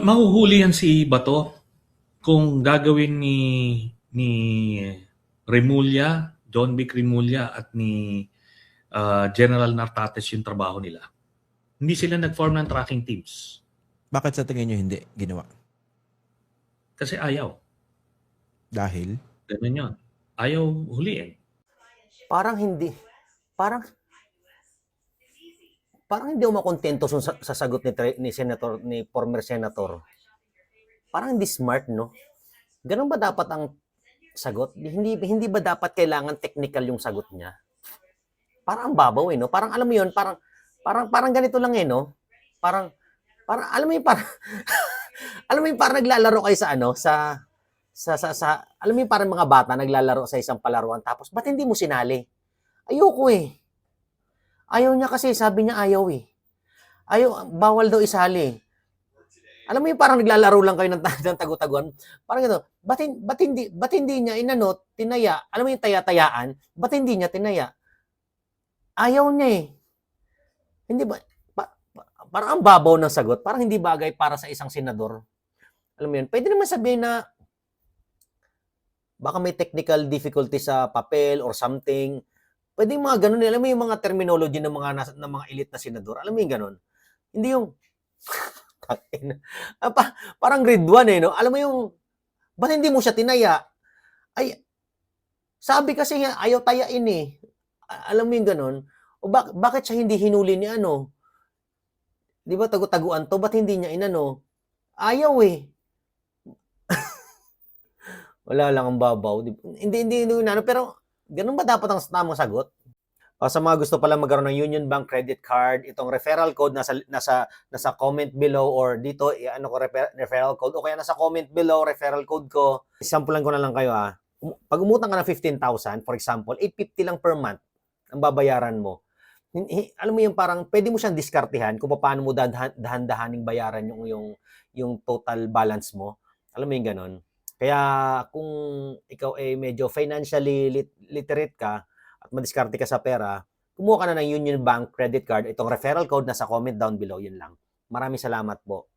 Mahuhuli yan si Bato kung gagawin ni Remulla, John Vic Remulla at ni General Nartates yung trabaho nila. Hindi sila nag-form ng tracking teams Bakit sa tingin nyo hindi ginawa? kasi ayaw. Dahil? Ganun yun. Ayaw huliin. Parang hindi. Parang parang hindi ako makontento sa sagot ni Senator, ni former Senator. Parang hindi smart, no? Ganun ba dapat ang sagot? Hindi ba dapat kailangan technical yung sagot niya? Parang ang babaw, no? Parang alam mo yun, parang ganito lang, no? Parang alam mo yun, parang alam mo yun, parang naglalaro kayo sa ano, alam mo yun, parang mga bata naglalaro sa isang palaruan, tapos ba't hindi mo sinali? Ayoko eh. Ayaw niya kasi, sabi niya ayaw eh. Ayaw, bawal daw isali. Alam mo yung parang naglalaro lang kayo ng tagu-taguan. Parang ito, ba't hindi niya inano, tinaya, alam mo yung taya-tayaan, ba't hindi niya tinaya? Ayaw niya eh. Hindi ba, parang ang babaw ng sagot, parang hindi bagay para sa isang senador. Alam mo yun, pwede naman sabihin na baka may technical difficulty sa papel or something. Pwede yung mga ganun, alam mo yung mga terminology ng mga elite na senador, alam mo yung ganun. Hindi yung parang grade 1 no? Alam mo yung, ba't hindi mo siya tinaya? Ay, sabi kasi niya, ayaw tayain eh. Alam mo yung ganun? O bakit siya hindi hinuli ni ano? Di ba tagu-taguan to? Ba't hindi niya inano? Ayaw eh. Wala lang ang babaw. Hindi inano. Pero, ganun ba dapat ang tamang sagot? Sa mga gusto pala magkaroon ng Union Bank credit card, itong referral code nasa comment below or dito ano ko referral code o kaya nasa comment below referral code ko. Sampulan ko na lang kayo Pag umutang ka ng 15,000, for example, 850 lang per month ang babayaran mo. Alam mo yung parang pwede mo siyang diskartehan kung paano mo dahan-dahaning bayaran yung total balance mo. Alam mo yung ganun. Kaya kung ikaw ay medyo financially literate ka, at madiskarte ka sa pera, kumuha ka na ng Union Bank credit card. Itong referral code nasa comment down below, yun lang. Maraming salamat po.